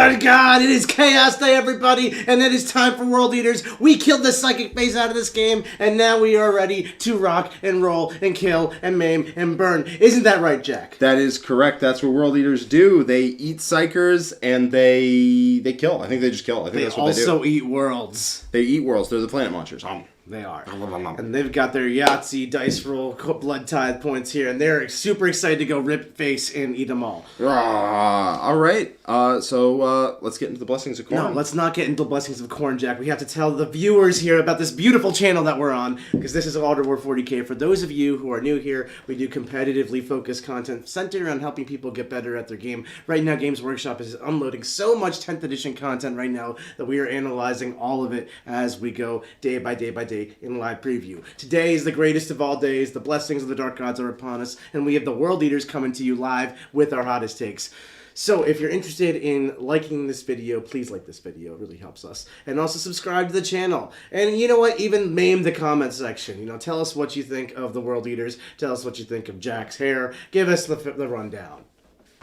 my god, it is Chaos Day, everybody, and it is time for World Eaters. We killed the psychic base out of this game, and now we are ready to rock and roll and kill and maim and burn. Isn't that right, Jack? That is correct. That's what World Eaters do. They eat psychers and they kill. I think they just kill. I think that's what they do. They also eat worlds. They eat worlds. They're the planet monsters. They are. And they've got their Yahtzee dice roll blood tithe points here, and they're super excited to go rip face and eat them all. All right. So let's get into the Blessings of Khorne. No, let's not get into the Blessings of Khorne, Jack. We have to tell the viewers here about this beautiful channel that we're on, because this is Alder War 40K. For those of you who are new here, we do competitively focused content centered around helping people get better at their game. Right now, Games Workshop is unloading so much 10th edition content right now that we are analyzing all of it as we go day by day by day in live preview. Today is the greatest of all days. The blessings of the dark gods are upon us, and we have the World Eaters coming to you live with our hottest takes. So if you're interested in liking this video, please like this video. It really helps us. And also subscribe to the channel. And you know what? Even maim the comment section. You know, tell us what you think of the World Eaters. Tell us what you think of Jack's hair. Give us the rundown.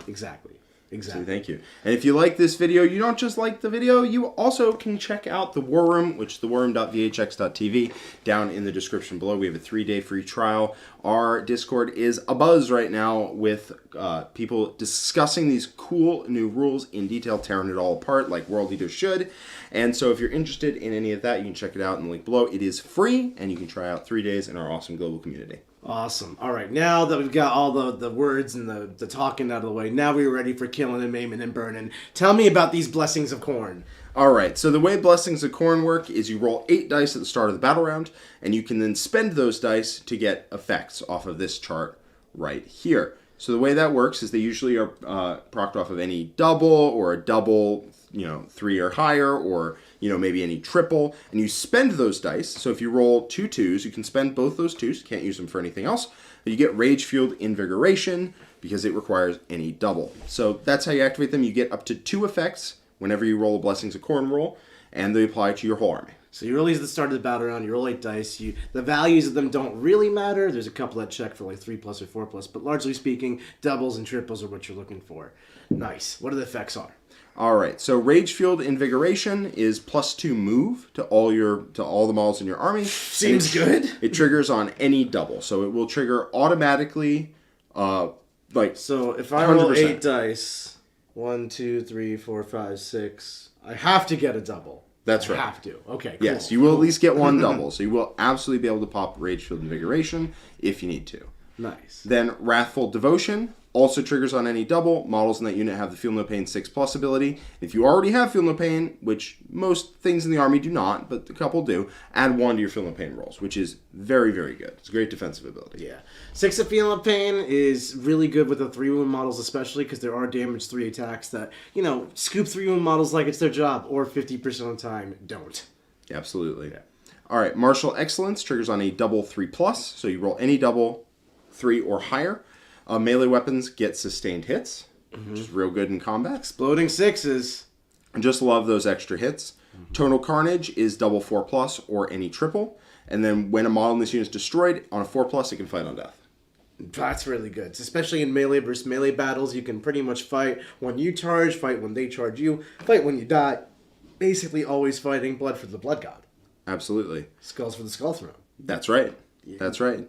Exactly. So thank you. And if you like this video, you don't just like the video, you also can check out the War Room, which is thewarroom.vhx.tv, down in the description below. We have a 3-day free trial. Our Discord is abuzz right now with people discussing these cool new rules in detail, tearing it all apart like World Eaters should. And so if you're interested in any of that, you can check it out in the link below. It is free, and you can try out 3 days in our awesome global community. Awesome. All right, now that we've got all the words and the talking out of the way, now we're ready for killing and maiming and burning. Tell me about these Blessings of Khorne. All right, so the way Blessings of Khorne work is you roll 8 dice at the start of the battle round, and you can then spend those dice to get effects off of this chart right here. So the way that works is they usually are procced off of any double or a double, 3 or higher, or maybe any triple, and you spend those dice. So if you roll 2 2s, you can spend both those 2s. You can't use them for anything else. But you get Rage Fueled Invigoration because it requires any double. So that's how you activate them. You get up to 2 effects whenever you roll a Blessings of Khorne roll, and they apply to your whole army. So you roll these at the start of the battle round, you roll 8 dice, the values of them don't really matter. There's a couple that check for like 3+ or 4+, but largely speaking, doubles and triples are what you're looking for. Nice. What are the effects are? All right, so Rage Fueled Invigoration is +2 move to all the models in your army. Seems good. It triggers on any double, so it will trigger automatically. So if I roll 8 dice, 1, 2, 3, 4, 5, 6, I have to get a double. That's right. I have to. Okay, cool. Yes, you will at least get one double, so you will absolutely be able to pop Rage Fueled Invigoration if you need to. Nice. Then Wrathful Devotion also triggers on any double. Models in that unit have the Feel No Pain 6+ ability. If you already have Feel No Pain, which most things in the army do not, but a couple do, add 1 to your Feel No Pain rolls, which is very, very good. It's a great defensive ability. Yeah. 6 of Feel No Pain is really good with the 3-wound models, especially because there are damage 3 attacks that, scoop 3-wound models like it's their job, or 50% of the time don't. Absolutely. Yeah. All right, Martial Excellence triggers on a double 3+, so you roll any double 3 or higher. Melee weapons get sustained hits, which is real good in combat. Exploding 6s. I just love those extra hits. Tonal Carnage is double 4+ or any triple. And then when a model in this unit is destroyed, on a 4+, it can fight on death. That's really good. Especially in melee versus melee battles, you can pretty much fight when you charge, fight when they charge you, fight when you die. Basically always fighting blood for the blood god. Absolutely. Skulls for the skull throne. That's right. Yeah. That's right.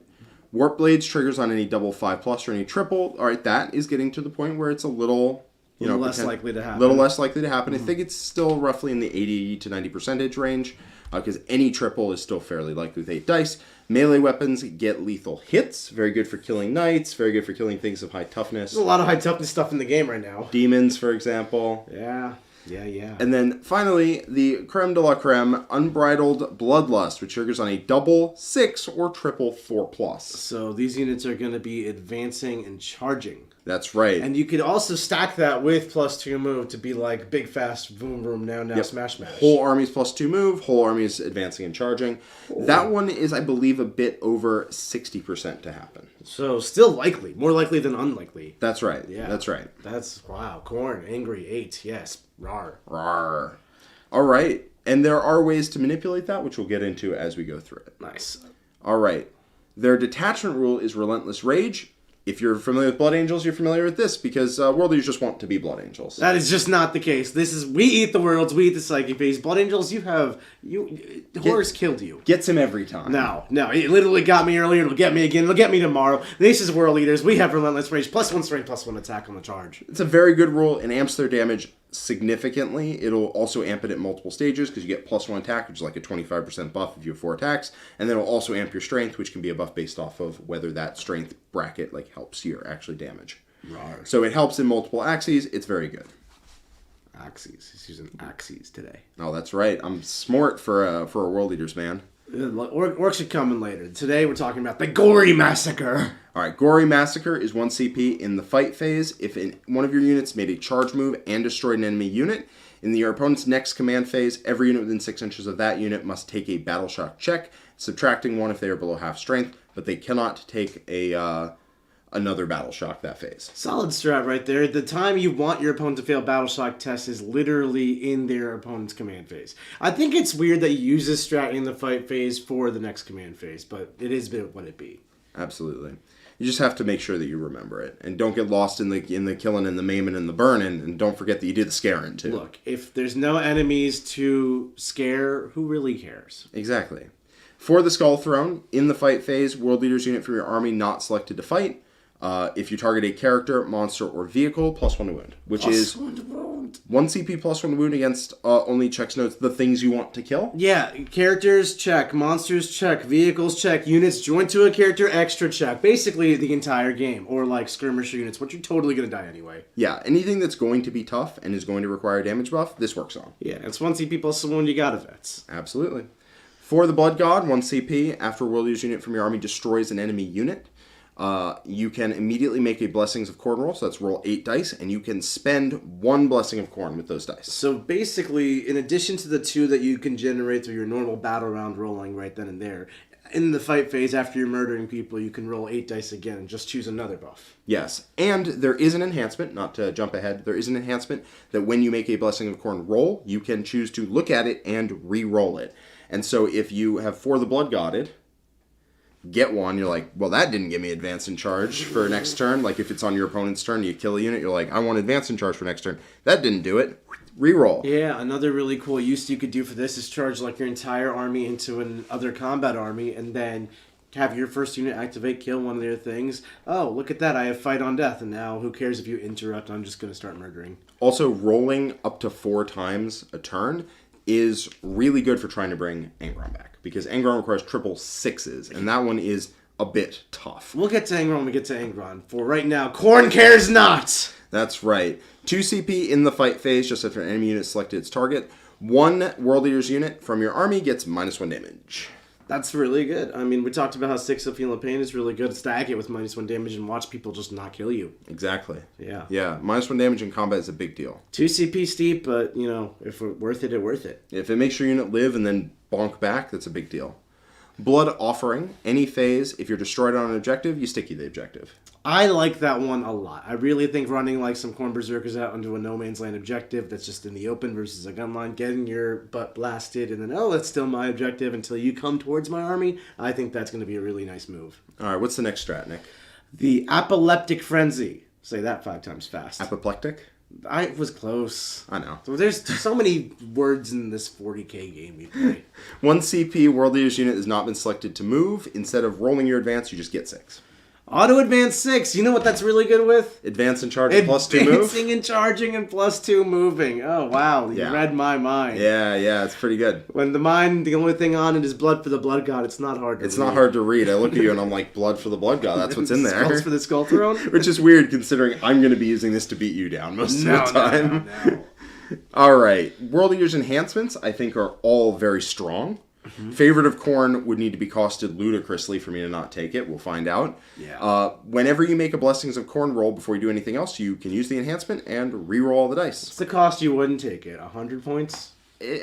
Warp Blades triggers on any double 5+ or any triple. All right, that is getting to the point where it's a little, less likely to happen. Little less likely to happen. I think it's still roughly in the 80 to 90% range, because any triple is still fairly likely with 8 dice. Melee weapons get lethal hits. Very good for killing knights. Very good for killing things of high toughness. There's a lot of high toughness stuff in the game right now. Demons, for example. Yeah. And then finally, the creme de la creme, Unbridled Bloodlust, which triggers on a double 6 or triple 4+. So these units are going to be advancing and charging. That's right. And you could also stack that with +2 move to be like big fast boom boom now yep. smash. Whole army's +2 move, whole army's advancing and charging. Ooh. That one is, I believe, a bit over 60% to happen. So still likely, more likely than unlikely. That's right. Yeah, that's right. That's wow. Khorne, angry 8, yes, rawr. Rawr. All right, and there are ways to manipulate that, which we'll get into as we go through it. Nice. All right, their detachment rule is Relentless Rage. If you're familiar with Blood Angels, you're familiar with this, because World Eaters just want to be Blood Angels. That is just not the case. We eat the worlds, we eat the psyche phase. Blood Angels, Horus killed you. Gets him every time. No, it literally got me earlier, it'll get me again, it'll get me tomorrow. This is World Eaters, we have Relentless Rage, +1 strength, +1 attack on the charge. It's a very good rule, and amps their damage significantly. It'll also amp it at multiple stages, because you get +1 attack, which is like a 25% buff if you have 4 attacks, and then it'll also amp your strength, which can be a buff based off of whether that strength bracket helps your actually damage. Rawr. So it helps in multiple axes. It's very good. Axes. He's using axes today. Oh, that's right. I'm smart for a World Eaters, man. Orcs are coming later. Today we're talking about the Gory Massacre. Alright, Gory Massacre is 1 CP in the fight phase. If one of your units made a charge move and destroyed an enemy unit, in your opponent's next command phase, every unit within 6 inches of that unit must take a Battle Shock check, subtracting 1 if they are below half strength, but they cannot take another Battle Shock that phase. Solid strat right there. The time you want your opponent to fail Battle Shock tests is literally in their opponent's command phase. I think it's weird that you use this strat in the fight phase for the next command phase, but it is what it be. Absolutely. You just have to make sure that you remember it, and don't get lost in the killing and the maiming and the burning, and don't forget that you did the scaring too. Look, if there's no enemies to scare, who really cares? Exactly. For the Skull Throne, in the fight phase, World Leaders unit from your army not selected to fight. If you target a character, monster, or vehicle, +1 to wound, which is 1 CP +1 to wound against only checks notes the things you want to kill. Yeah, characters check, monsters check, vehicles check, units joined to a character extra check. Basically the entire game, or skirmisher units, which you're totally gonna die anyway. Yeah, anything that's going to be tough and is going to require a damage buff, this works on. Yeah, it's 1 CP +1 wound, you got vets. Absolutely. For the Blood God, 1 CP, after a World Leaders unit from your army destroys an enemy unit, you can immediately make a Blessings of Khorne roll, so that's roll 8 dice, and you can spend 1 Blessing of Khorne with those dice. So basically, in addition to the 2 that you can generate through your normal battle round rolling right then and there, in the fight phase after you're murdering people, you can roll 8 dice again and just choose another buff. Yes, and there is an enhancement, not to jump ahead, there is an enhancement that when you make a Blessing of Khorne roll, you can choose to look at it and re-roll it. And so if you have For the Blood Godded, get one, you're like, well, that didn't give me advance in charge for next turn. Like, if it's on your opponent's turn, you kill a unit, you're like, I want advance in charge for next turn. That didn't do it. Reroll. Yeah, another really cool use you could do for this is charge your entire army into another combat army, and then have your first unit activate, kill one of their things. Oh, look at that, I have Fight on Death, and now who cares if you interrupt, I'm just going to start murdering. Also, rolling up to 4 times a turn is really good for trying to bring Angron back, because Angron requires triple 6s, and that one is a bit tough. We'll get to Angron when we get to Angron. For right now, Khorne cares not! That's right. 2 CP in the fight phase, just after an enemy unit selected its target. 1 World Eaters unit from your army gets -1 damage. That's really good. I mean, we talked about how 6 of Feel Pain is really good. Stack it with -1 damage and watch people just not kill you. Exactly. Yeah. Yeah, -1 damage in combat is a big deal. 2 CP steep, but, if we're worth it, it's worth it. If it makes your unit live and then bonk back, that's a big deal. Blood Offering, any phase, if you're destroyed on an objective, you sticky the objective. I like that one a lot. I really think running some Khorne Berzerkers out into a no man's land objective that's just in the open versus a gun line, getting your butt blasted, and then, that's still my objective until you come towards my army, I think that's going to be a really nice move. Alright, what's the next strat, Nick? The Apoplectic Frenzy. Say that 5 times fast. Apoplectic? I was close. I know. So there's so many words in this 40k game we play. 1 CP World Leaders unit has not been selected to move. Instead of rolling your advance, you just get 6. Auto advance 6. You know what that's really good with? Advance and charge and +2 move. Advancing and charging and +2 moving. Oh, wow. You read my mind. Yeah, it's pretty good. When the only thing on it is Blood for the Blood God, it's not hard to read. It's not hard to read. I look at you and I'm like, Blood for the Blood God. That's what's in there. Skulls for the Skull Throne? Which is weird considering I'm going to be using this to beat you down most of the time. No. Alright. World Eaters Enhancements, I think, are all very strong. Mm-hmm. Favorite of Khorne would need to be costed ludicrously for me to not take it. We'll find out. Yeah. Whenever you make a Blessings of Khorne roll before you do anything else, you can use the enhancement and re-roll all the dice. What's the cost you wouldn't take it? 100 points?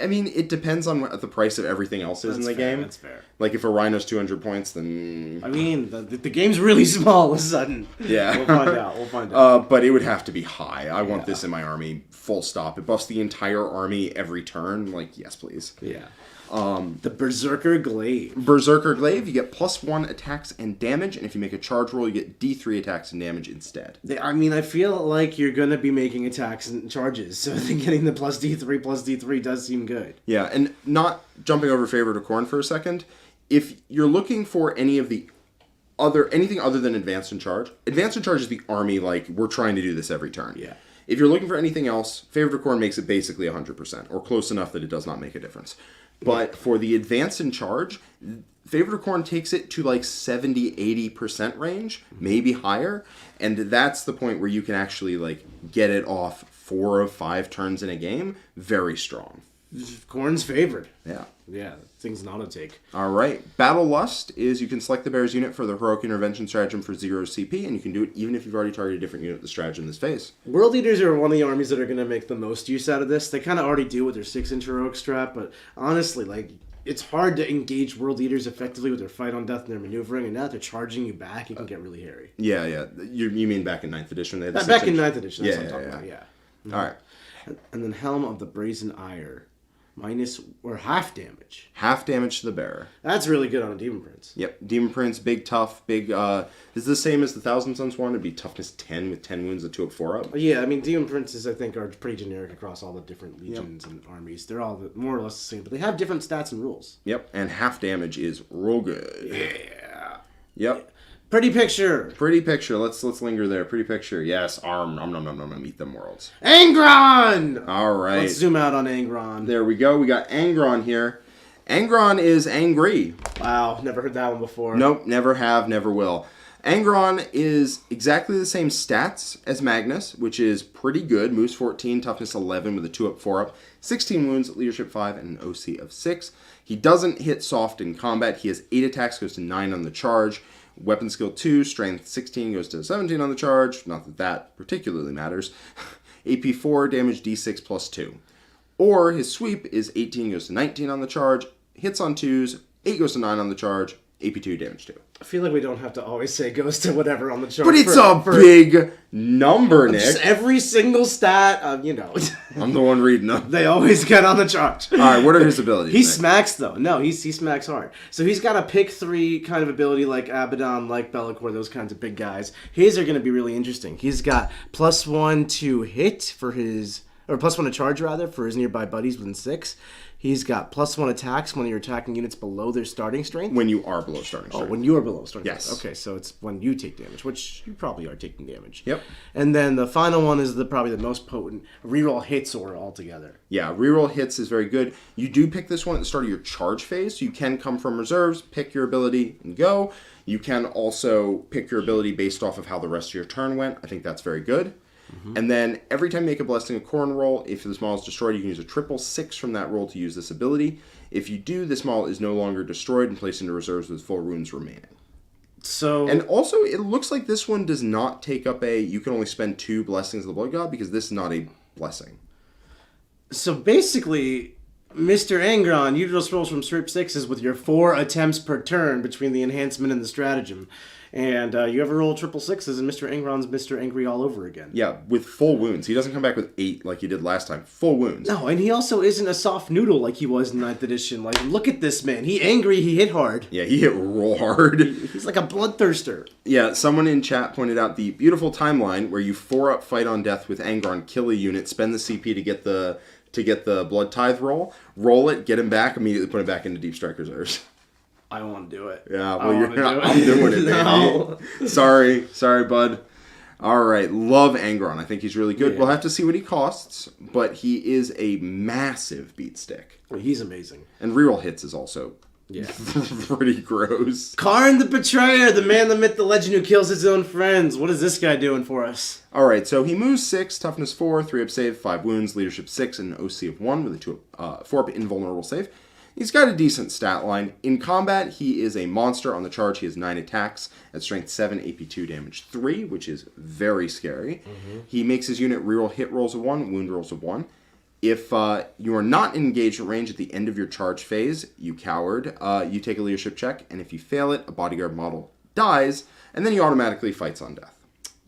I mean, it depends on what the price of everything else is in the game. That's fair. Like, if a Rhino's 200 points, then... I mean, the game's really small all of a sudden. Yeah. We'll find out. But it would have to be high. I want this in my army, full stop. It buffs the entire army every turn. Like, yes, please. Yeah. The Berserker Glaive. Berserker Glaive, you get +1 attacks and damage, and if you make a charge roll, you get D3 attacks and damage instead. I mean, I feel like you're going to be making attacks and charges, so I think getting the +D3 does seem good. Yeah, and not jumping over Favor to Khorne for a second, if you're looking for anything other than Advanced and Charge is the army, like, we're trying to do this every turn. Yeah. If you're looking for anything else, Favor to Khorne makes it basically 100%, or close enough that it does not make a difference. But for the Advanced and Charge, Favor to Khorne takes it to like 70-80% range, maybe higher, and that's the point where you can actually like get it off 4 of 5 turns in a game. Very strong. Khorne's favored. Yeah. Yeah, thing's an auto take. All right. Battle Lust is you can select the bear's unit for the Heroic Intervention stratagem for 0 CP, and you can do it even if you've already targeted a different unit with the stratagem this phase. World Eaters are one of the armies that are going to make the most use out of this. They kind of already do with their 6-inch heroic strat, but honestly, like, it's hard to engage World Eaters effectively with their fight on death and their maneuvering, and now that they're charging you back, it can get really hairy. Yeah, yeah. You mean back in 9th edition? They had the Back in 6-inch? 9th edition, that's what I'm talking about, yeah. Mm-hmm. All right. And then Helm of the Brazen Ire. Minus or half damage. Half damage to the bearer. That's really good on a Demon Prince. Yep. Demon Prince, big, tough, big. This is the same as the Thousand Suns one. It'd be toughness 10 with 10 wounds, a 2 up, 4 up. Yeah, I mean, Demon Princes, I think, are pretty generic across all the different legions and armies. They're all more or less the same, but they have different stats and rules. Yep. And half damage is real good. Yeah. Yep. Pretty picture. Pretty picture. Let's linger there. Pretty picture. Yes. Nom nom nom nom. Eat them worlds. Angron! All right. Let's zoom out on Angron. There we go. We got Angron here. Angron is angry. Wow, never heard that one before. Nope. Never have. Never will. Angron is exactly the same stats as Magnus, which is pretty good. Moves 14, toughness 11 with a 2 up, 4 up, 16 wounds, leadership 5, and an OC of 6. He doesn't hit soft in combat. He has 8 attacks, goes to 9 on the charge. Weapon skill 2, strength 16 goes to 17 on the charge. Not that that particularly matters. AP 4, damage D6 plus 2. Or his sweep is 18 goes to 19 on the charge. Hits on 2s, 8 goes to 9 on the charge. AP 2, damage 2. I feel like we don't have to always say goes to whatever on the chart. But it's a big number, Nick. Just every single stat, I'm the one reading them. They always get on the chart. All right, what are his abilities? He Nick? smacks, though. No, he smacks hard. So he's got a pick 3 kind of ability like Abaddon, like Be'lakor, those kinds of big guys. His are going to be really interesting. He's got +1 to hit for his... Or +1 to charge, rather, for his nearby buddies within 6. He's got +1 attacks when you're attacking units below their starting strength. When you are below starting strength. Oh, when you are below starting Yes. strength. Okay, so it's when you take damage, which you probably are taking damage. Yep. And then the final one is probably the most potent. Reroll hits or altogether. Yeah, reroll hits is very good. You do pick this one at the start of your charge phase, so you can come from reserves, pick your ability, and go. You can also pick your ability based off of how the rest of your turn went. I think that's very good. Mm-hmm. And then every time you make a Blessing of Khorne roll, if this model is destroyed, you can use a 666 from that roll to use this ability. If you do, this model is no longer destroyed and placed into reserves with full runes remaining. So, and also, it looks like this one does not take up you can only spend 2 Blessings of the Blood God, because this is not a blessing. So basically, Mr. Angron, you just rolls from strip 6s with your 4 attempts per turn between the enhancement and the stratagem. And you ever roll 666s, and Mr. Angron's Mr. Angry all over again. Yeah, with full wounds. He doesn't come back with 8 like he did last time. Full wounds. No, and he also isn't a soft noodle like he was in 9th edition. Like, look at this man. He angry, he hit hard. Yeah, he hit real hard. He's like a bloodthirster. Yeah, someone in chat pointed out the beautiful timeline where you 4-up fight on death with Angron, kill a unit, spend the CP to get the Blood Tithe roll it, get him back, immediately put him back into Deep Strike Reserves. I want to do it. Yeah, well, you're not. I'm doing it, No. baby. Sorry, bud. All right, love Angron. I think he's really good. Yeah. We'll have to see what he costs, but he is a massive beat stick. He's amazing. And reroll hits is also pretty gross. Kharn The Betrayer, the man, the myth, the legend who kills his own friends. What is this guy doing for us? All right, so he moves 6, toughness 4, 3 up save, 5 wounds, leadership 6, and an OC of 1 with a 4 up invulnerable save. He's got a decent stat line. In combat, he is a monster. On the charge, he has 9 attacks at strength 7, AP 2, damage 3, which is very scary. Mm-hmm. He makes his unit reroll hit rolls of 1, wound rolls of 1. If you are not in engagement range at the end of your charge phase, you coward, you take a leadership check, and if you fail it, a bodyguard model dies, and then he automatically fights on death.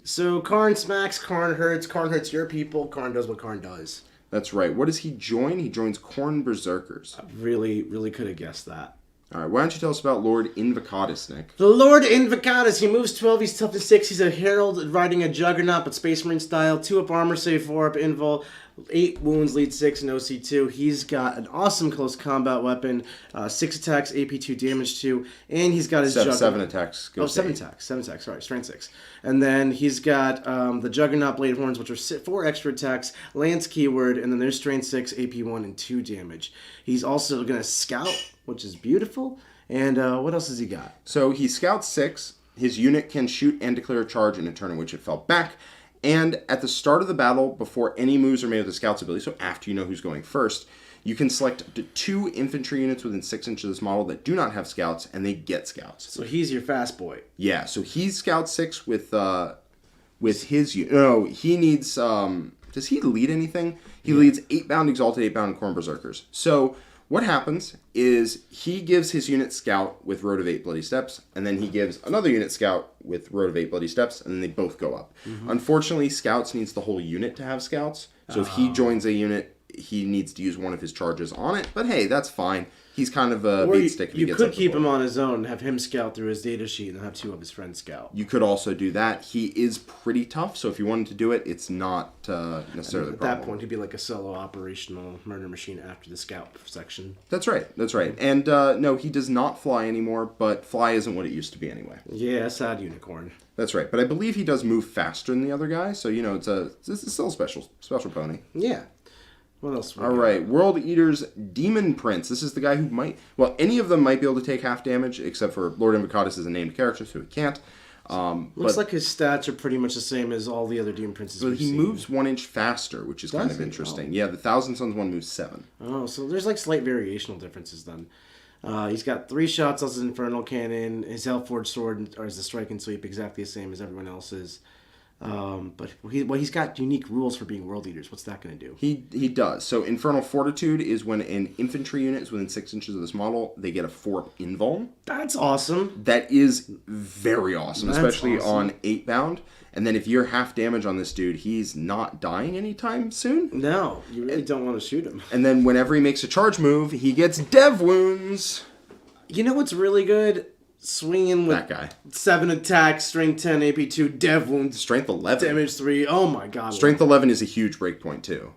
So Kharn smacks, Kharn hurts your people, Kharn does what Kharn does. That's right. What does he join? He joins Khorne Berzerkers. Really, really could have guessed that. All right, why don't you tell us about Lord Invocatus, Nick? The Lord Invocatus, he moves 12, he's tough to 6, he's a herald riding a Juggernaut, but Space Marine style, 2 up armor, save 4 up invul, 8 wounds, lead 6, and OC2. He's got an awesome close combat weapon, 6 attacks, AP 2, damage 2, and he's got his Juggernaut. 7 attacks. Oh, 7 attacks, sorry, strength 6. And then he's got the Juggernaut Blade Horns, which are 4 extra attacks, Lance keyword, and then there's strength 6, AP 1, and 2 damage. He's also going to scout, which is beautiful. And what else has he got? So he scouts 6. His unit can shoot and declare a charge in a turn in which it fell back. And at the start of the battle, before any moves are made with the scout's ability, so after you know who's going first, you can select up to 2 infantry units within 6 inches of this model that do not have scouts, and they get scouts. So he's your fast boy. Yeah, so he's scout 6 with his unit. No, he needs... does he lead anything? He leads 8-bound, Exalted 8-bound, and Khorne Berzerkers. So what happens is he gives his unit scout with Road of 8 Bloody Steps, and then he gives another unit scout with Road of 8 Bloody Steps, and then they both go up. Unfortunately, scouts needs the whole unit to have scouts. So if he joins a unit, he needs to use one of his charges on it. But hey, that's fine. He's kind of a bait stick if he gets You up could the keep board. him on his own and have him scout through his data sheet and have 2 of his friends scout. You could also do that. He is pretty tough, so if you wanted to do it, it's not necessarily a At problem. that point, he'd be like a solo operational murder machine after the scout section. That's right. And no, he does not fly anymore, but fly isn't what it used to be anyway. Yeah, sad unicorn. That's right. But I believe he does move faster than the other guy, so, it's still a special pony. Yeah. What else? All right, World Eater's Demon Prince. This is the guy who might... Well, any of them might be able to take half damage, except for Lord Invocatus is a named character, so he can't. Looks like his stats are pretty much the same as all the other Demon Princes But he moves 1 inch faster, which is kind of he? interesting. Oh. Yeah, the Thousand Suns one moves 7. Oh, so there's like slight variational differences then. He's got 3 shots on his Infernal Cannon. His Hellforged Sword is the Strike and Sweep, exactly the same as everyone else's. But he's got unique rules for being World Eaters. What's that going to do? He does. So Infernal Fortitude is when an infantry unit is within 6 inches of this model, they get a 4-up invuln. That's awesome. That is very awesome, That's especially awesome. on 8-bound. And then if you're half damage on this dude, he's not dying anytime soon. No, you really don't want to shoot him. And then whenever he makes a charge move, he gets dev wounds. You know what's really good? Swinging with That guy. 7 attacks, strength 10, AP 2, dev wounds, Strength 11. damage 3. Oh my god. Strength 11 is a huge breakpoint too.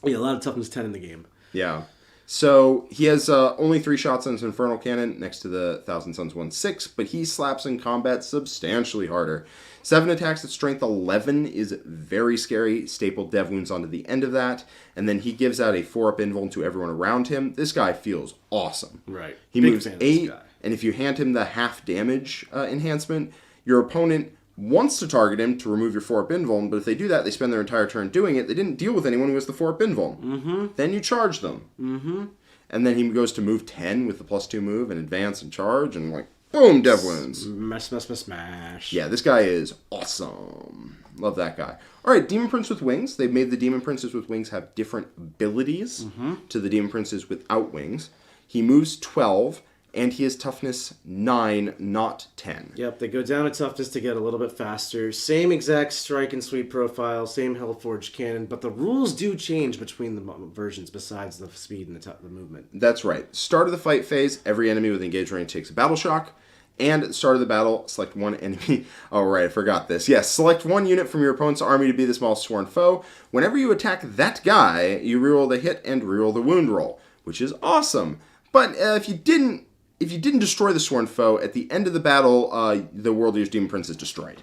Yeah, a lot of toughness 10 in the game. Yeah. So he has only 3 shots on his Infernal Cannon next to the Thousand Suns 1/6, but he slaps in combat substantially harder. 7 attacks at strength 11 is very scary. Staple dev wounds onto the end of that, and then he gives out a 4-up invuln to everyone around him. This guy feels awesome. Right. He Big moves fan of this 8, guy. and if you hand him the half damage enhancement, your opponent wants to target him to remove your 4-up invuln, but if they do that, they spend their entire turn doing it. They didn't deal with anyone who has the 4-up invuln. Mm-hmm. Then you charge them. Mm-hmm. And then he goes to move 10 with the +2 move and advance and charge, and like, boom, dev wounds. Smash. Yeah, this guy is awesome. Love that guy. All right, Demon Prince with Wings. They've made the Demon Princes with Wings have different abilities to the Demon Princes without wings. He moves 12, and he has toughness 9, not 10. Yep, they go down a toughness to get a little bit faster. Same exact strike and sweep profile, same Hellforged Cannon, but the rules do change between the versions besides the speed and the movement. That's right. Start of the fight phase, every enemy with engaged range takes a battle shock. And at the start of the battle, select one enemy. Oh, right, I forgot this. Yes, select one unit from your opponent's army to be the smallest sworn foe. Whenever you attack that guy, you reroll the hit and reroll the wound roll, which is awesome. But if you didn't destroy the sworn foe, at the end of the battle, the World Eater's Demon Prince is destroyed.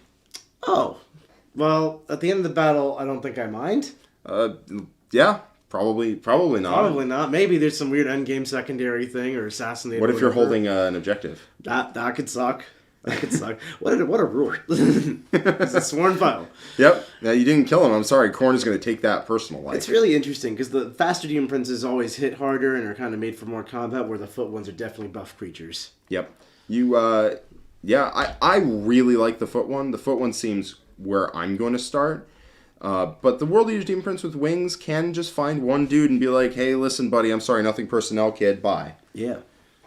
Oh, well, at the end of the battle, I don't think I mind. Yeah, probably not. Probably not. Maybe there's some weird endgame secondary thing or assassinate. What if you're holding an objective? That could suck. That could suck. What a rule. It's a sworn foe. Yep. Now, you didn't kill him. I'm sorry. Khorne is going to take that personal life. It's really interesting because the faster Demon Princes always hit harder and are kind of made for more combat, where the foot ones are definitely buff creatures. Yep. I really like the foot one. The foot one seems where I'm going to start. But the World Eater's Demon Prince with Wings can just find one dude and be like, hey, listen, buddy, I'm sorry, nothing personnel, kid, bye. Yeah.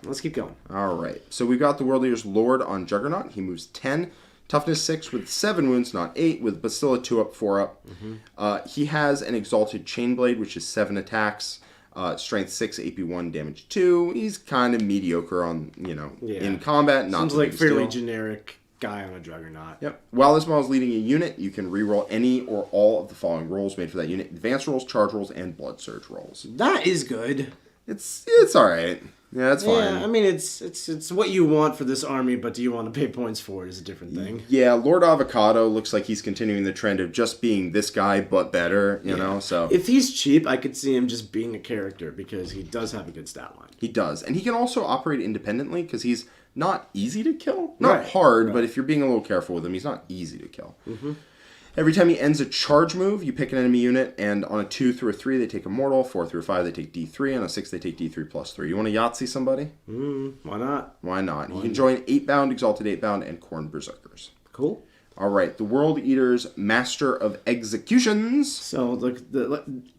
Let's keep going. All right. So we've got the World Eater's Lord on Juggernaut. He moves 10. Toughness 6 with 7 wounds, not 8, but still a 2 up, 4 up. He has an Exalted Chainblade, which is 7 attacks. Strength 6, AP 1, damage 2. He's kind of mediocre on, in combat. Not Seems the like biggest fairly deal. generic guy on a Juggernaut. Yep. While this model is leading a unit, you can reroll any or all of the following rolls made for that unit: advance rolls, charge rolls, and blood surge rolls. That is good. It's all right. Yeah, that's fine. Yeah, I mean, it's what you want for this army, but do you want to pay points for it is a different thing. Yeah, Lord Avocado looks like he's continuing the trend of just being this guy, but better, you know, so... If he's cheap, I could see him just being a character, because he does have a good stat line. He does. And he can also operate independently, because he's not easy to kill. Not Right, hard, right. but if you're being a little careful with him, he's not easy to kill. Every time he ends a charge move, you pick an enemy unit, and on a 2 through a 3, they take Immortal. 4 through a 5, they take D3. On a 6, they take D3 plus 3. You want to Yahtzee somebody? Why not? Why not? He can join 8-bound, Exalted 8-bound, and Khorne Berzerkers. Cool. All right, the World Eater's Master of Executions. So,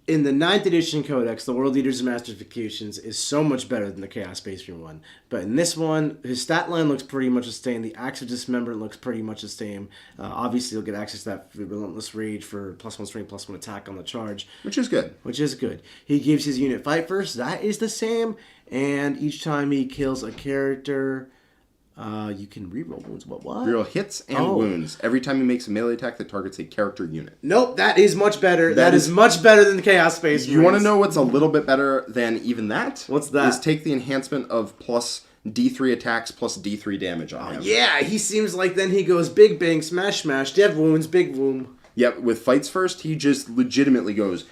in the 9th edition Codex, the World Eater's Master of Executions is so much better than the Chaos Space Marine one. But in this one, his stat line looks pretty much the same. The Axe of Dismemberment looks pretty much the same. Obviously, you'll get access to that Relentless Rage for +1 strength, +1 attack on the charge. Which is good. Which is good. He gives his unit Fight First. That is the same. And each time he kills a character... you can reroll wounds. What? Reroll hits and wounds every time he makes a melee attack that targets a character unit. Nope, that is much better. That is much better than the Chaos Space Marines. You want to know what's a little bit better than even that? What's that? Is take the enhancement of plus D3 attacks plus D3 damage on him. Yeah, he seems like then he goes big bang, smash smash, dev wounds, big wound. Yep, with fights first, he just legitimately goes...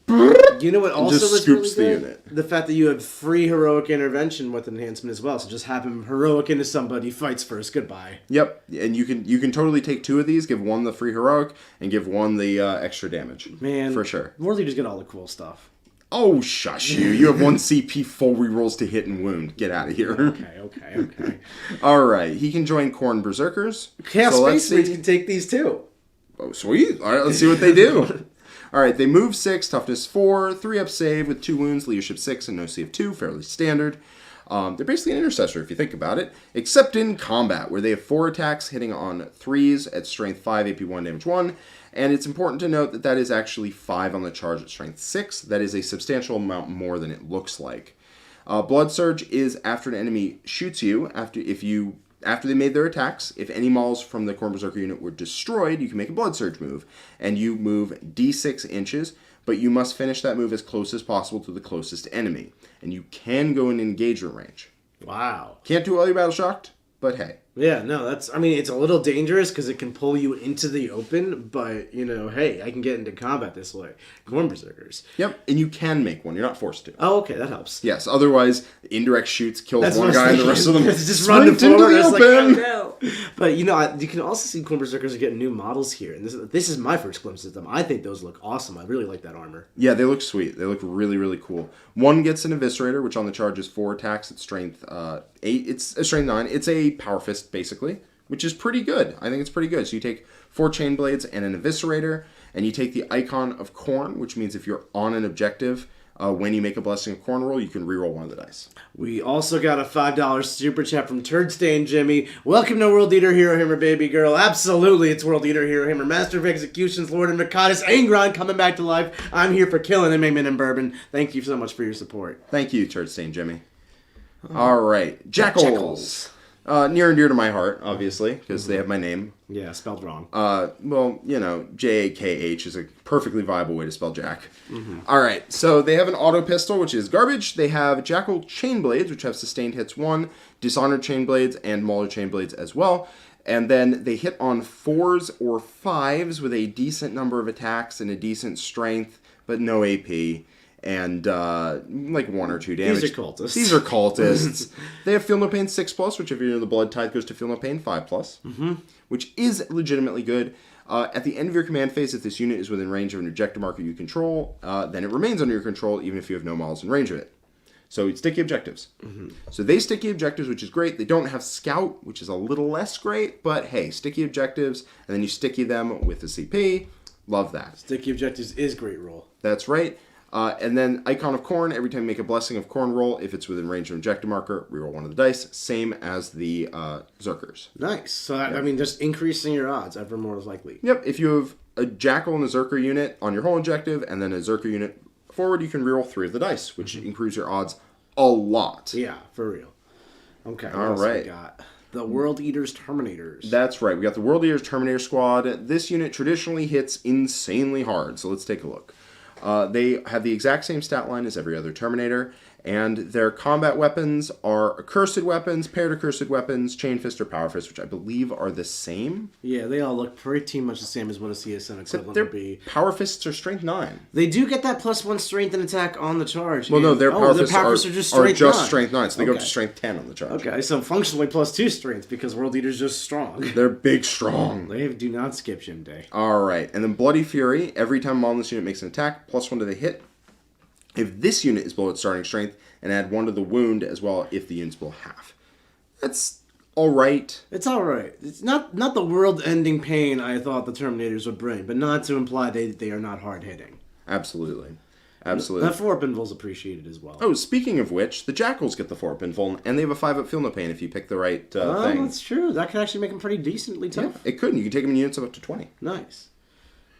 You know what also just was scoops really the good? unit. The fact that you have free heroic intervention with enhancement as well. So just have him heroic into somebody, fights first, goodbye. Yep, and you can totally take 2 of these, give one the free heroic, and give one the extra damage. Man, for sure. World Leaders get all the cool stuff. Oh, shush you. You have 1 CP full rerolls to hit and wound. Get out of here. Okay. All right, he can join Khorne Berzerkers. Chaos So Space Marines can take these too. Oh, sweet. All right, let's see what they do. All right, they move 6, toughness 4, 3 up save with 2 wounds, leadership 6, and no CF 2, fairly standard. They're basically an intercessor if you think about it, except in combat, where they have 4 attacks hitting on 3s at strength 5, AP 1, damage 1. And it's important to note that that is actually 5 on the charge at strength 6. That is a substantial amount more than it looks like. Blood Surge is after an enemy shoots you, after they made their attacks. If any models from the Khorne Berzerker unit were destroyed, you can make a Blood Surge move. And you move D6 inches, but you must finish that move as close as possible to the closest enemy. And you can go in engagement range. Wow. Can't do it while you're battle shocked, but hey. Yeah, no, it's a little dangerous because it can pull you into the open, but, hey, I can get into combat this way. Khorne Berzerkers. Yep, and you can make one. You're not forced to. Oh, okay, that helps. Yes, otherwise, indirect shoots kills one guy and the rest of them just run into the the open. like, oh, no. But, you can also see Khorne Berzerkers are getting new models here. And this is my first glimpse of them. I think those look awesome. I really like that armor. Yeah, they look sweet. They look really, really cool. One gets an Eviscerator, which on the charge is 4 attacks at strength 8. It's a strength 9. It's a Power Fist, basically, which is pretty good. I think it's pretty good. So you take 4 Chain Blades and an Eviscerator, and you take the Icon of Khorne, which means if you're on an objective, when you make a Blessing of Khorne roll, you can reroll one of the dice. We also got a $5 super chat from Turdstain Jimmy. Welcome to World Eater Hero Hammer, baby girl. Absolutely, it's World Eater Hero Hammer. Master of Executions, Lord Invocatus, Angron coming back to life. I'm here for killing him, amen, and bourbon. Thank you so much for your support. Thank you, Turdstain Jimmy. All right. Jakhals. Near and dear to my heart, obviously, because they have my name. Yeah, spelled wrong. Jakh is a perfectly viable way to spell Jack. All right, so they have an auto pistol, which is garbage. They have Jackal Chain Blades, which have sustained hits 1, Dishonored Chain Blades, and Mauler Chain Blades as well. And then they hit on 4s or 5s with a decent number of attacks and a decent strength, but no AP. And like 1 or 2 damage. These are cultists. These are cultists. They have Feel No Pain 6+, which if you're in the Blood Tithe goes to Feel No Pain 5+, which is legitimately good. At the end of your command phase, if this unit is within range of an objective marker you control, then it remains under your control even if you have no models in range of it. So it's sticky objectives. So they sticky objectives, which is great. They don't have Scout, which is a little less great, but hey, sticky objectives, and then you sticky them with the CP. Love that. Sticky Objectives is great roll. That's right. And then Icon of Khorne, every time you make a Blessing of Khorne roll, if it's within range of objective marker, reroll one of the dice. Same as the Berserkers. Nice. So, I mean, just increasing your odds ever more likely. Yep, if you have a Jackal and a Berserker unit on your whole objective, and then a Berserker unit forward, you can reroll 3 of the dice, which improves your odds a lot. Yeah, for real. Okay, what All else right. we got? The World Eaters Terminators. That's right. We got the World Eaters Terminator Squad. This unit traditionally hits insanely hard, so let's take a look. They have the exact same stat line as every other Terminator, and their combat weapons are accursed weapons, paired accursed weapons, chain fist or power fist, which I believe are the same. Yeah, they all look pretty much the same as what a CSN equivalent would be. Power fists are strength 9. They do get that +1 strength and attack on the charge. Well, no, their power fists are just strength 9, so they go up to strength 10 on the charge. Okay, so functionally +2 strength because World Eater's just strong. They're big strong. They do not skip Gym Day. Alright, and then Bloody Fury, every time a model in this unit makes an attack, +1 to the hit. If this unit is below its starting strength, and add 1 to the wound as well if the unit's below half. That's alright. It's alright. It's not the world-ending pain I thought the Terminators would bring, but not to imply they are not hard-hitting. Absolutely. Absolutely. That 4-up invul's appreciated as well. Oh, speaking of which, the Jakhals get the 4-up invul, and they have a 5-up feel no pain if you pick the right thing. That's true. That could actually make them pretty decently tough. Yeah, it could. You can take them in units up to 20. Nice.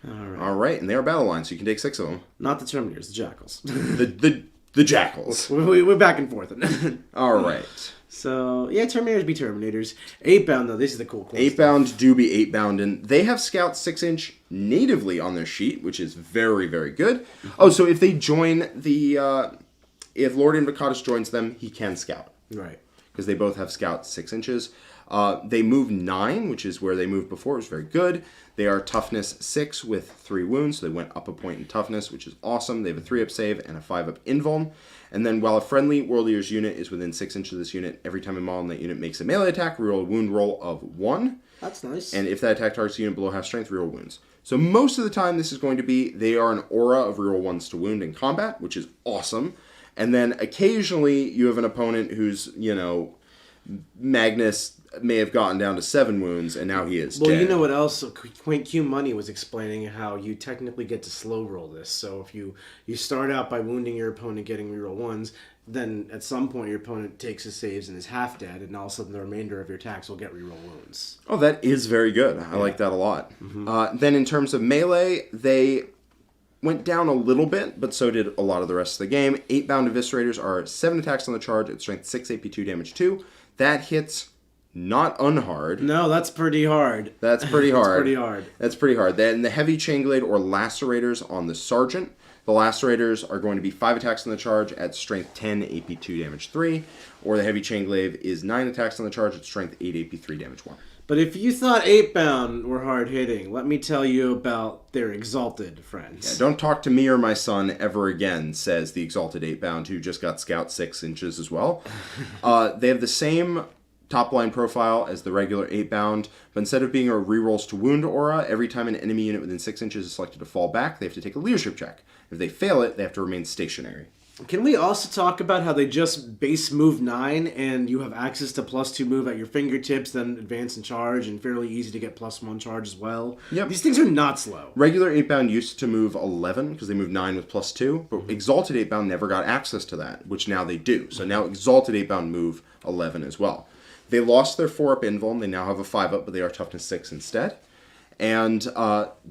Alright. Alright, and they are battle lines, so you can take 6 of them. Not the Terminators, the Jakhals. The Jakhals. We're back and forth. Alright. So, yeah, Terminators be Terminators. 8-bound, though, this is the cool 8-bound do be 8-bound, and they have Scout 6-inch natively on their sheet, which is very, very good. Oh, so if they join the... if Lord Invocatus joins them, he can Scout. Right. Because they both have Scout 6 inches. They move 9, which is where they moved before. It was very good. They are Toughness 6 with 3 wounds, so they went up a point in Toughness, which is awesome. They have a 3-up save and a 5-up invuln. And then while a friendly World Eaters unit is within 6 inches of this unit, every time a model in that unit makes a melee attack, reroll a wound roll of 1. That's nice. And if that attack targets a unit below half strength, reroll wounds. So most of the time this is going to be, they are an aura of reroll 1s to wound in combat, which is awesome. And then occasionally you have an opponent who's, Magnus may have gotten down to 7 wounds, and now he is dead. You know what else? Quaint Q Money was explaining how you technically get to slow roll this. So if you start out by wounding your opponent, getting reroll 1s, then at some point your opponent takes his saves and is half dead, and all of a sudden the remainder of your attacks will get reroll wounds. Oh, that is very good. I like that a lot. Mm-hmm. Then in terms of melee, they went down a little bit, but so did a lot of the rest of the game. 8-bound Eviscerators are 7 attacks on the charge at strength 6, AP 2, damage 2. That hits not unhard. No, that's pretty hard. That's pretty hard. That's pretty hard. Then the Heavy Chainglade or Lacerators on the Sergeant. The Lacerators are going to be 5 attacks on the charge at strength 10, AP 2, damage 3. Or the Heavy Chainglade is 9 attacks on the charge at strength 8, AP 3, damage 1. But if you thought 8-bound were hard-hitting, let me tell you about their Exalted friends. Yeah, don't talk to me or my son ever again, says the Exalted 8-bound, who just got Scout 6 inches as well. They have the same top-line profile as the regular 8-bound, but instead of being a rerolls to wound aura, every time an enemy unit within 6 inches is selected to fall back, they have to take a leadership check. If they fail it, they have to remain stationary. Can we also talk about how they just base move 9 and you have access to +2 move at your fingertips, then advance and charge, and fairly easy to get +1 charge as well? Yep. These things are not slow. Regular 8-bound used to move 11 because they moved 9 with +2, but Exalted 8-bound never got access to that, which now they do. So now Exalted 8-bound move 11 as well. They lost their 4-up invuln. They now have a 5-up, but they are toughness 6 instead. And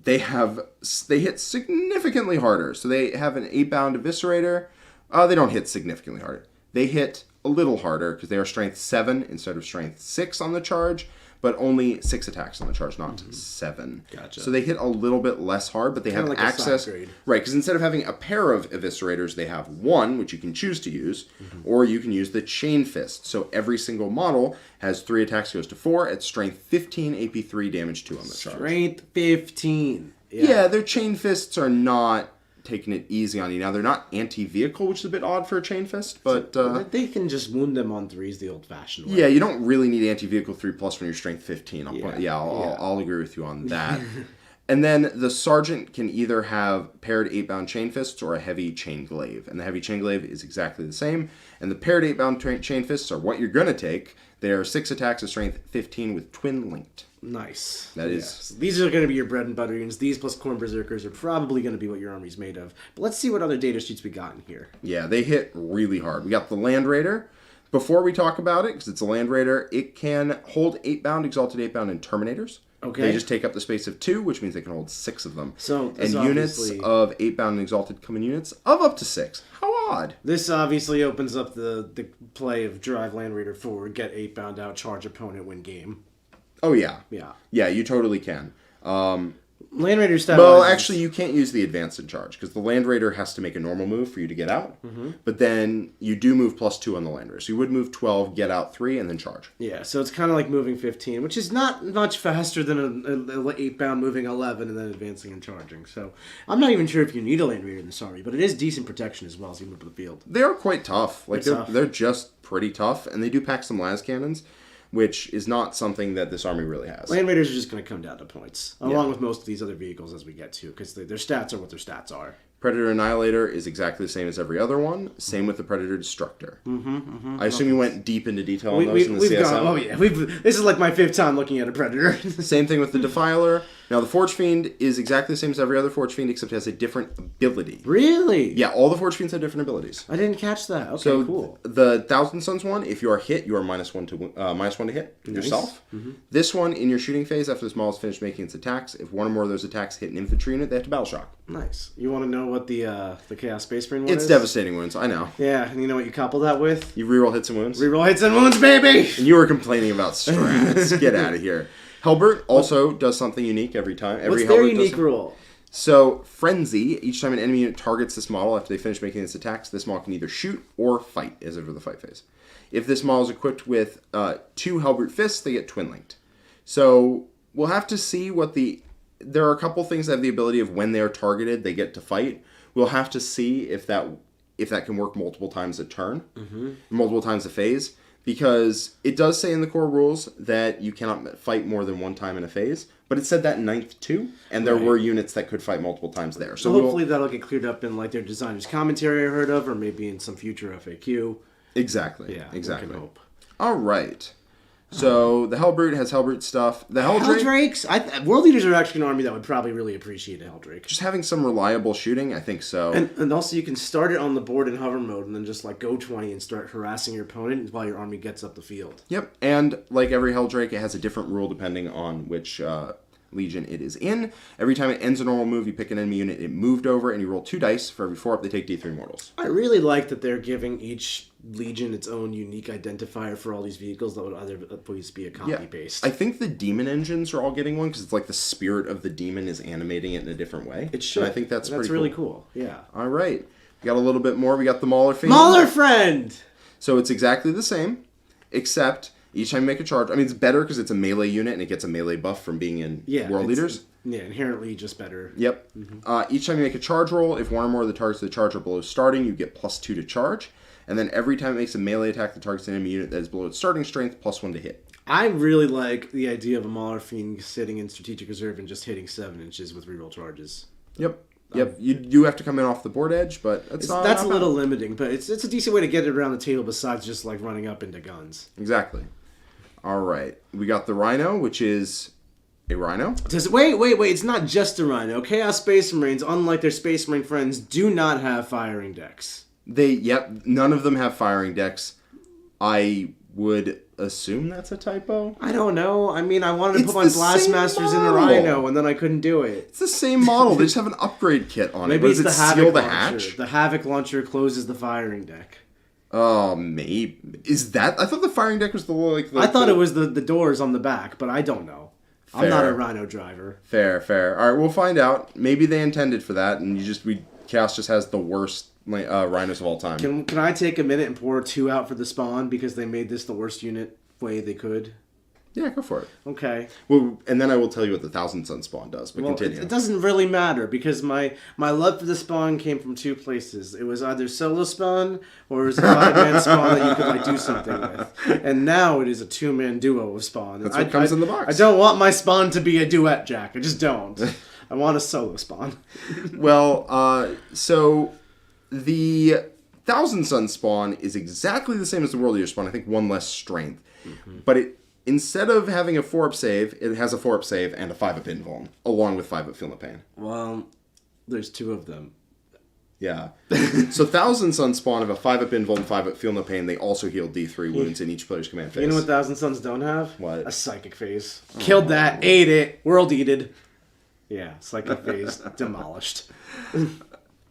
they hit significantly harder. So they have an 8-bound Eviscerator. They don't hit significantly harder. They hit a little harder because they are strength 7 instead of strength 6 on the charge, but only 6 attacks on the charge, not 7. Gotcha. So they hit a little bit less hard, but they have like access. Right, because instead of having a pair of Eviscerators, they have one, which you can choose to use, or you can use the Chain Fist. So every single model has 3 attacks, goes to 4 at strength 15, AP 3, damage 2 on the charge. Strength 15. Yeah, their Chain Fists are not taking it easy on you. Now, they're not anti-vehicle, which is a bit odd for a Chain Fist, but they can just wound them on 3s the old-fashioned way. Yeah, you don't really need anti-vehicle 3+ when you're strength 15. I'll I'll agree with you on that. And then the Sergeant can either have paired 8-bound Chain Fists or a Heavy Chain Glaive. And the Heavy Chain Glaive is exactly the same. And the paired 8-bound Chain Fists are what you're going to take. They are 6 attacks of strength 15 with Twin Linked. Nice. That is... So these are going to be your bread and butter units. These plus Khorne Berzerkers are probably going to be what your army's made of. But let's see what other data sheets we got in here. Yeah, they hit really hard. We got the Land Raider. Before we talk about it, because it's a Land Raider, it can hold 8-bound, Exalted 8-bound, and Terminators. Okay. They just take up the space of 2, which means they can hold 6 of them. So and units of 8-bound and Exalted come in units of up to 6. How odd. This obviously opens up the play of drive Land Raider forward, get 8-bound out, charge opponent, win game. Oh, yeah. Yeah. Yeah, you totally can. Land Raider style. Well, actually, you can't use the advanced in charge, because the Land Raider has to make a normal move for you to get out. Mm-hmm. But then you do move +2 on the Land Raider. So you would move 12, get out 3, and then charge. Yeah, so it's kind of like moving 15, which is not much faster than an 8-bound moving 11 and then advancing and charging. So I'm not even sure if you need a Land Raider in this army, but it is decent protection as well as you move to the field. They are quite tough. Like They're tough. They're just pretty tough, and they do pack some las cannons, which is not something that this army really has. Land Raiders are just going to come down to points, along with most of these other vehicles as we get to, because their stats are what their stats are. Predator Annihilator is exactly the same as every other one. Same with the Predator Destructor. I assume you went deep into detail on those in the CSM. This is like my 5th time looking at a Predator. Same thing with the Defiler. Now, the Forge Fiend is exactly the same as every other Forge Fiend, except it has a different ability. Really? Yeah, all the Forge Fiends have different abilities. I didn't catch that. Okay, So cool. The Thousand Suns one, if you are hit, you are -1 to hit yourself. Mm-hmm. This one, in your shooting phase, after the model is finished making its attacks, if one or more of those attacks hit an infantry unit, they have to battle shock. Nice. You want to know what the Chaos Space Marine one It's is? devastating wounds, I know. Yeah, and you know what you couple that with? You reroll hits and wounds. Reroll hits and wounds, baby! And you were complaining about strats. Get out of here. Helbrute also does something unique every time. What's their unique rule? So, Frenzy, each time an enemy unit targets this model after they finish making its attacks, this model can either shoot or fight as over the fight phase. If this model is equipped with 2 Helbrute Fists, they get twin-linked. So, we'll have to see what the... There are a couple things that have the ability of when they are targeted, they get to fight. We'll have to see if that can work multiple times a turn, multiple times a phase. Because it does say in the core rules that you cannot fight more than one time in a phase, but it said that in 9th too, and there were units that could fight multiple times there. So hopefully that'll get cleared up in like their designer's commentary I heard of, or maybe in some future FAQ. Exactly. Yeah, exactly. we can hope. All right. So the Helbrute has Helbrute stuff. The Heldrakes? World Leaders are actually an army that would probably really appreciate a Heldrake. Just having some reliable shooting, I think so. And also you can start it on the board in hover mode and then just like go 20 and start harassing your opponent while your army gets up the field. Yep, and like every Heldrake, it has a different rule depending on which legion it is in. Every time it ends a normal move, you pick an enemy unit it moved over, and you roll 2 dice. For every 4 up, they take D3 mortals. I really like that they're giving each legion its own unique identifier for all these vehicles that would otherwise be a copy-paste. I think the demon engines are all getting one, because it's like the spirit of the demon is animating it in a different way. It should. And I think that's pretty really cool. Yeah. All right. We got a little bit more. We got the Maulerfiend. Maulerfiend! So it's exactly the same, except... Each time you make a charge, I mean, it's better because it's a melee unit and it gets a melee buff from being in World Leaders. Yeah, inherently just better. Yep. Each time you make a charge roll, if one or more of the targets of the charge are below starting, you get +2 to charge. And then every time it makes a melee attack that targets an enemy unit that is below its starting strength, +1 to hit. I really like the idea of a Maulerfiend sitting in Strategic Reserve and just hitting 7 inches with reroll charges. Yep. Yep, you do have to come in off the board edge, but that's a little limiting, but it's a decent way to get it around the table besides just like running up into guns. Exactly. All right, we got the Rhino, which is a Rhino. Wait, it's not just a Rhino. Chaos Space Marines, unlike their Space Marine friends, do not have firing decks. None of them have firing decks. I would assume that's a typo. I don't know. I mean, I wanted to put my Blastmasters in the Rhino, and then I couldn't do it. It's the same model. They just have an upgrade kit on it. Maybe it's the Havoc Launcher. Hatch? The Havoc Launcher closes the firing deck. Oh, maybe. Is that... I thought the firing deck was I thought it was the doors on the back, but I don't know. Fair. I'm not a Rhino driver. Fair. All right, we'll find out. Maybe they intended for that, and Chaos just has the worst Rhinos of all time. Can I take a minute and pour 2 out for the spawn because they made this the worst unit way they could? Yeah, go for it. Okay. Well, and then I will tell you what the Thousand Sun spawn does, but continue. It doesn't really matter because my love for the spawn came from 2 places. It was either solo spawn or it was a 5-man spawn that you could like do something with. And now it is a 2-man duo of spawn. That's what comes in the box. I don't want my spawn to be a duet, Jack. I just don't. I want a solo spawn. Well, so the Thousand Sun spawn is exactly the same as the World Eater spawn. I think 1 less strength. Mm-hmm. But instead of having a 4-up save, it has a 4-up save and a 5-up invuln, along with 5-up Feel No Pain. Well, there's 2 of them. Yeah. So Thousand Suns spawn of a 5-up invuln, 5-up Feel No Pain. They also heal D3 wounds in each player's command phase. You know what Thousand Suns don't have? What? A Psychic Phase. Killed that, ate it, world eated. Yeah, Psychic Phase demolished.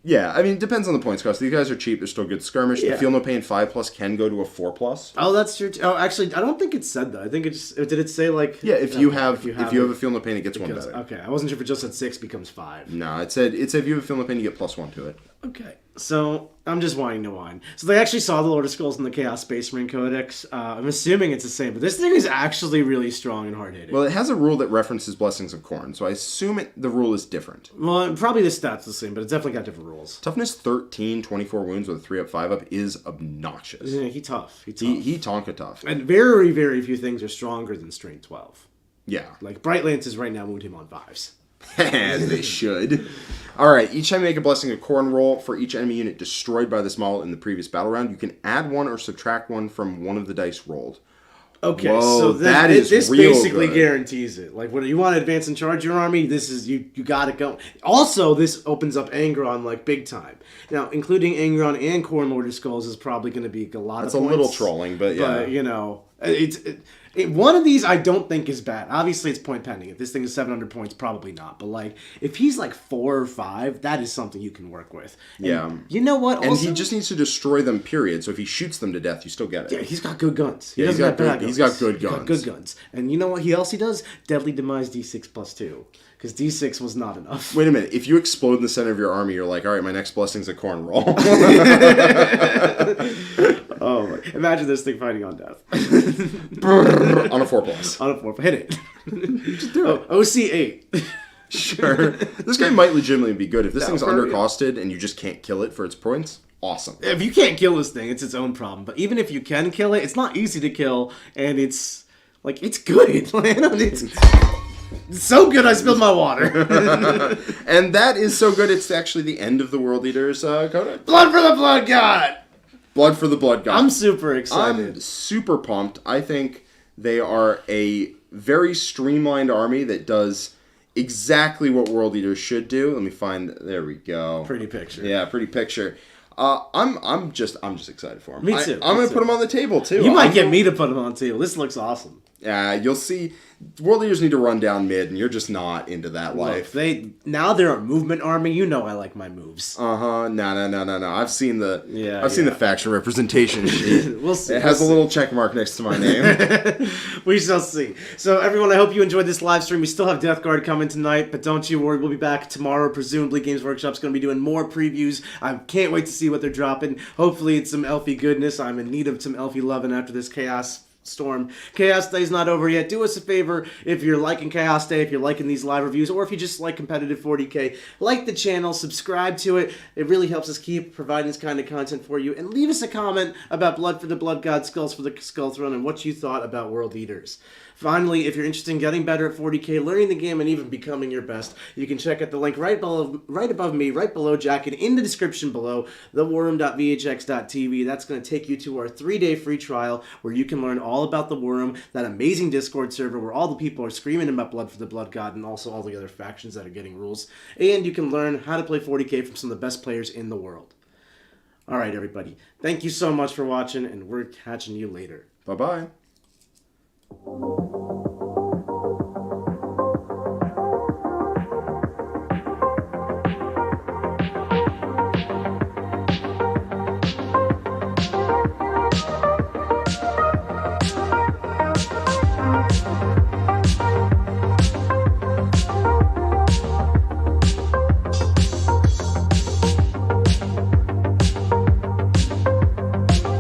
Yeah, I mean, it depends on the points cost. These guys are cheap. They're still good skirmish. Yeah. The Feel No Pain 5+ can go to a 4+. Oh, that's your... oh, actually, I don't think it said that. I think it just... Did it say, like... Yeah, if you have a it, Feel No Pain, it gets one because, better. okay, I wasn't sure if it just said 6 becomes 5. No, it said if you have a Feel No Pain, you get +1 to it. Okay, so I'm just whining to whine. So they actually saw the Lord of Skulls in the Chaos Space Marine Codex. I'm assuming it's the same, but this thing is actually really strong and hard-hitting. Well, it has a rule that references Blessings of Khorne, so I assume the rule is different. Well, probably the stats the same, but it's definitely got different rules. Toughness 13, 24 wounds with a 3-up, 5-up is obnoxious. Yeah, he tough. He Tonka tough. And very, very few things are stronger than Strength 12. Yeah. Like, Bright Lances right now wound him on 5s. As they should. Alright, each time you make a Blessing of Khorne roll, for each enemy unit destroyed by this model in the previous battle round, you can add 1 or subtract 1 from one of the dice rolled. Okay, Whoa, so this real basically good. guarantees it. Like, when you want to advance and charge your army, this is, you got it going. Also, this opens up Angron, like, big time. Now, including Angron and Khorne Lord of Skulls is probably going to be a lot That's of points. a little trolling, but yeah. But, you know, one of these I don't think is bad. Obviously, it's point pending. If this thing is 700 points, probably not. But, like, if he's, like, 4 or 5, that is something you can work with. And Yeah. you know what? And Also, he just needs to destroy them, period. So if he shoots them to death, you still get it. yeah, he's got good guns. Yeah, he's doesn't got have bad good- he's guns. got good guns. Good guns. And you know what else he does? Deadly Demise D6 plus 2. Because D6 was not enough. Wait a minute. If you explode in the center of your army, you're like, all right, my next Blessing's a Khorne roll. Oh, my. Imagine this thing fighting on death. On a 4+. On a 4. Hit it. Just do it. OC 8. Sure. This guy might legitimately be good. If this thing's for real. undercosted and you just can't kill it for its points, awesome. If you can't kill this thing, it's its own problem. But even if you can kill it, it's not easy to kill. And it's, like, it's good. It's so good I spilled my water. And that is so good, it's actually the end of the World Eaters Codex. Blood for the Blood God! Blood for the Blood God. I'm super excited. I'm super pumped. I think they are a very streamlined army that does exactly what World Eaters should do. Let me find. There we go. Pretty picture. Yeah, pretty picture. I'm just excited for him. Me too. I'm gonna put him on the table too. You might get me to put him on the table. This looks awesome. You'll see. World Leaders need to run down mid, and you're just not into that life. Look, now they're a movement army. You know I like my moves. No. I've seen the Yeah. the faction representation sheet. We'll see. It has a little check mark next to my name. We shall see. So everyone, I hope you enjoyed this live stream. We still have Death Guard coming tonight, but don't you worry. We'll be back tomorrow. Presumably Games Workshop's going to be doing more previews. I can't wait to see what they're dropping. Hopefully it's some elfy goodness. I'm in need of some elfy loving after this Chaos Storm. Chaos Day's not over yet. Do us a favor if you're liking Chaos Day, if you're liking these live reviews, or if you just like competitive 40k, like the channel, subscribe to it. It really helps us keep providing this kind of content for you. And leave us a comment about Blood for the Blood God, Skulls for the Skull Throne, and what you thought about World Eaters. Finally, if you're interested in getting better at 40k, learning the game, and even becoming your best, you can check out the link right above me, right below Jack, and in the description below, thewarroom.vhx.tv. That's going to take you to our 3-day free trial where you can learn all about the War Room, that amazing Discord server where all the people are screaming about Blood for the Blood God, and also all the other factions that are getting rules. And you can learn how to play 40k from some of the best players in the world. All right, everybody. Thank you so much for watching, and we're catching you later. Bye-bye.